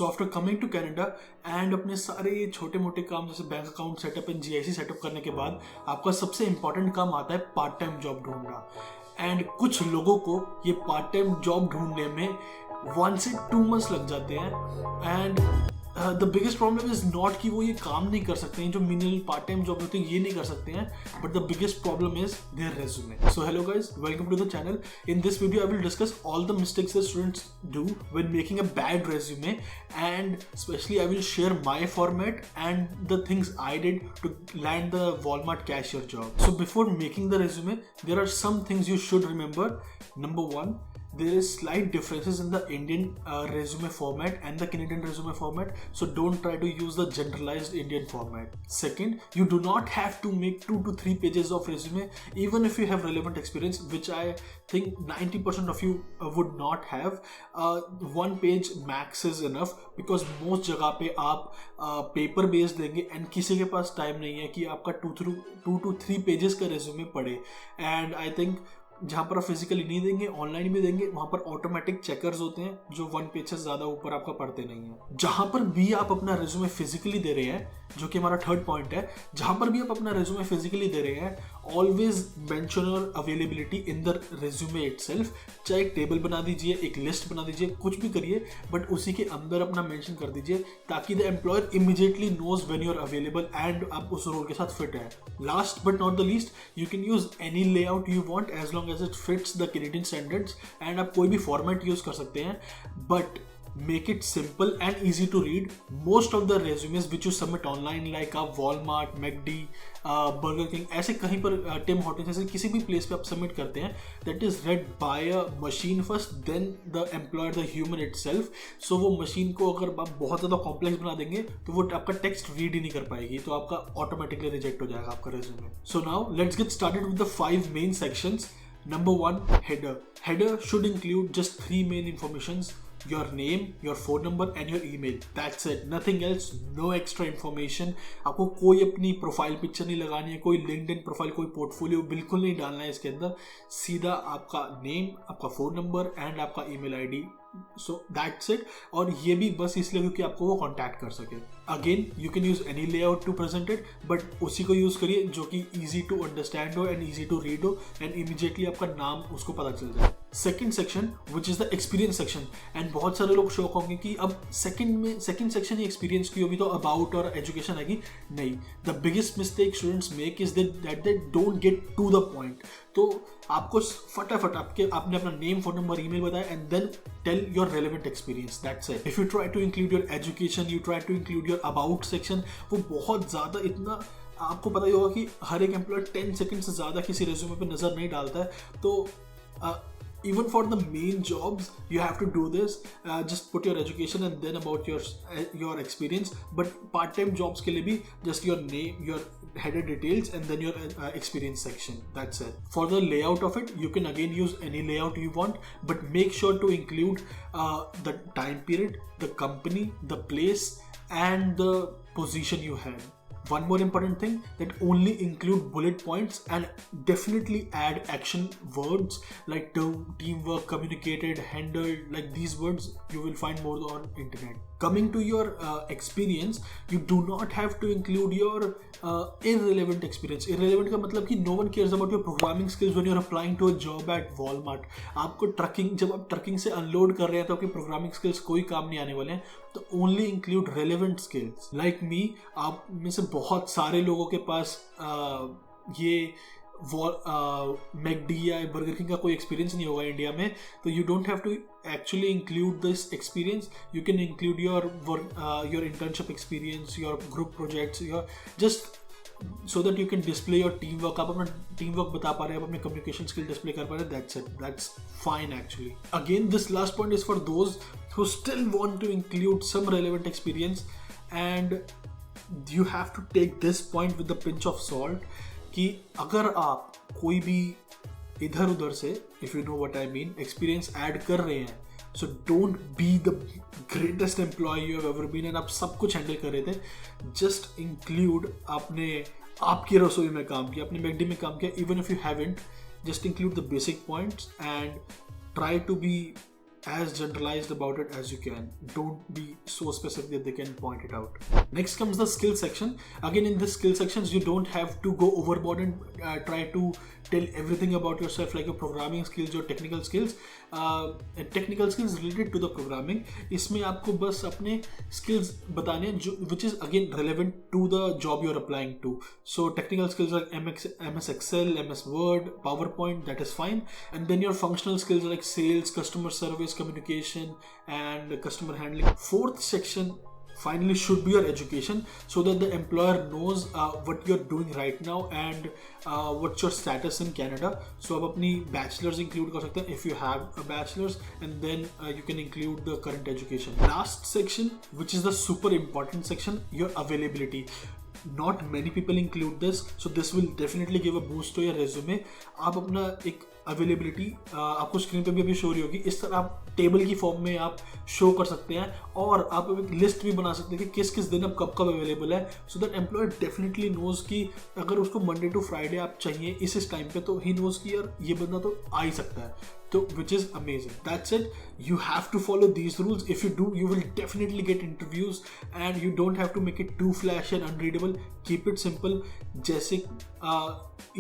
तो after coming to Canada and अपने सारे छोटे मोटे काम जैसे bank account setup and GIC setup करने के बाद आपका सबसे इंपॉर्टेंट काम आता है पार्ट टाइम जॉब ढूंढना। एंड कुछ लोगों को ये पार्ट टाइम जॉब ढूंढने में 1 से 2 मंथ्स लग जाते हैं। And the biggest problem is not कि वो ये काम नहीं कर सकते हैं, जो मिनिमल पार्ट टाइम जॉब होते हैं ये नहीं कर सकते हैं, but the biggest problem is their resume. So hello guys, welcome to the channel. In this video I will discuss all the mistakes that students do when making a bad resume, and especially I will share my format and the things I did to land the Walmart cashier job. So before making the resume, there are some things you should remember. Number one, there is slight differences in the Indian resume format and the Canadian resume format, so don't try to use the generalized Indian format. Second, you do not have to make 2 to 3 pages of resume even if you have relevant experience, which I think 90% of you would not have. 1 page max is enough because most जगह पे आप paper based देंगे and किसी के पास time नहीं है कि आपका 2 to 3 पेजेस का रेज्यूमे पढ़े। एंड आई थिंक जहाँ पर आप फिजिकली नहीं देंगे, ऑनलाइन भी देंगे, वहाँ पर ऑटोमेटिक चेकर्स होते हैं जो 1 पेज से ज़्यादा ऊपर आपका पढ़ते नहीं है। जहाँ पर भी आप अपना रेज्यूमे फिजिकली दे रहे हैं, जो कि हमारा थर्ड पॉइंट है, जहाँ पर भी आप अपना रेज्यूमे फिजिकली दे रहे हैं, always mention your availability in the resume itself. चाहे एक टेबल बना दीजिए, एक लिस्ट बना दीजिए, कुछ भी करिए, बट उसी के अंदर अपना मेंशन कर दीजिए ताकि the employer immediately knows when you are available and आप उस रोल के साथ फिट है। Last but not the least, you can use any layout you want as long as it fits the Canadian standards, and आप कोई भी format use कर सकते हैं, but make it simple and easy to read. Most of the resumes which you submit online, like आप Walmart, McD, Burger King, ऐसे कहीं पर Tim Hortons ऐसे किसी भी प्लेस पे आप सबमिट करते हैं, that is read by a machine first, then the employer, the human itself. So वो मशीन को अगर आप बहुत ज़्यादा कॉम्प्लेक्स बना देंगे तो वो आपका टेक्स्ट रीड ही नहीं कर पाएगी, तो आपका ऑटोमेटिकली रिजेक्ट हो जाएगा आपका resume. So now let's get started with the 5 main sections. Number 1, header. Header should include just 3 main informations: your name, your phone number and your email. That's it, nothing else, no extra information. आपको कोई अपनी profile picture नहीं लगानी है, कोई LinkedIn profile, कोई portfolio बिल्कुल नहीं डालना है इसके अंदर। सीधा आपका नेम, आपका फ़ोन नंबर एंड आपका email ID. So that's it. और ये भी बस इसलिए क्योंकि आपको वो कॉन्टैक्ट कर सके। Again you can use any layout to present it, but उसी को यूज़ करिए जो कि ईजी टू अंडरस्टैंड हो एंड ईजी टू रीड हो एंड इमीडिएटली आपका नाम उसको पता चल जाए। Second section which is the experience section, and बहुत सारे लोग शौक होंगे कि अब सेकेंड सेक्शन ही एक्सपीरियंस की होगी तो अबाउट और एजुकेशन आएगी। नहीं, the biggest mistake students make is that they don't get to the point. तो आपको फटाफट आपने अपना नेम, फोन नंबर, ईमेल बताया and then tell your relevant experience, that's it. If you try to include your education, you try to include your about section, वो बहुत ज़्यादा इतना आपको पता ही होगा कि हर एक एम्प्लॉयर 10 सेकेंड से ज़्यादा किसी रेज्यूमे पे नज़र नहीं डालता है। तो even for the main jobs you have to do this, just put your education and then about your experience, but part-time jobs के लिए भी just your name, your header details and then your experience section, that's it. For the layout of it, you can again use any layout you want, but make sure to include the time period, the company, the place and the position you had. One more important thing, that only include bullet points and definitely add action words like teamwork, communicated, handled, like these words you will find more on internet. Coming to your experience, you do not have to include your irrelevant experience. Irrelevant का मतलब कि no one cares about your programming skills when you're applying to a job at Walmart. आपको trucking, जब आप trucking से unload कर रहे हैं तो आपकी प्रोग्रामिंग स्किल्स कोई काम नहीं आने वाले हैं, तो only include relevant skills. Like me, आप में से बहुत सारे लोगों के पास ये मैकडी या बर्गर किंग का कोई एक्सपीरियंस नहीं होगा इंडिया में, तो you don't have to actually include this experience. You can include your internship experience, your group projects, your just so that you can display your teamwork. आप अपना teamwork बता पा रहे हैं, आप अपने communication skill display कर पा रहे हैं, that's it, that's fine actually. Again, this last point is for those who still want to include some relevant experience, and you have to take this point with a pinch of salt कि अगर आप कोई भी इधर उधर से, if you know what I mean, experience add कर रहे हैं, so don't be the greatest employee you have ever been and आप सब कुछ हैंडल कर रहे थे, just include आपने आपकी रसोई में काम किया, आपने मैकडी में काम किया, even if you haven't, just include the basic points and try to be as generalized about it as you can. Don't be so specific that they can point it out. Next comes the skill section. Again, in this skill sections, you don't have to go overboard and try to tell everything about yourself, like your programming skills, your technical skills related to the programming. इसमें आपको बस अपने skills बताने हैं जो which is again relevant to the job you're applying to. So technical skills like MS Excel, MS Word, PowerPoint, that is fine. And then your functional skills like sales, customer service, communication, and customer handling. Fourth section finally should be your education, so that the employer knows what you're doing right now and what's your status in Canada. So आप अपनी bachelor's include कर सकते हैं if you have a bachelor's, and then you can include the current education. Last section, which is the super important section, your availability. Not many people include this, so this will definitely give a boost to your resume. आप अपना एक availability आपको screen पे भी अभी show हो रही होगी, इस तरह आप टेबल की फॉर्म में आप शो कर सकते हैं, और आप एक लिस्ट भी बना सकते हैं कि किस किस दिन आप कब कब अवेलेबल है, so that employer definitely knows कि अगर उसको मंडे टू फ्राइडे आप चाहिए इस टाइम पे, तो ही नोज कि यार ये बंदा तो आ ही सकता है. So, which is amazing. That's it. You have to follow these rules. If you do, you will definitely get interviews, and you don't have to make it too flashy and unreadable. Keep it simple. जैसे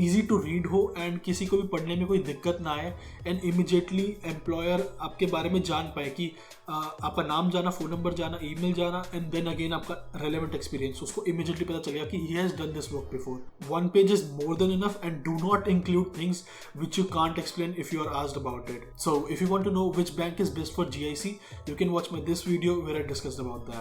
easy to read हो and किसी को भी पढ़ने में कोई दिक्कत ना आए, and immediately employer आपके बारे में जान पाए कि आपका नाम जाना, phone number जाना, email जाना, and then again आपका relevant experience, उसको immediately पता चलेगा कि he has done this work before. One page is more than enough, and do not include things which you can't explain if you are asked about it. So if you want to know which bank is best for GIC, you can watch this video where I discussed about that.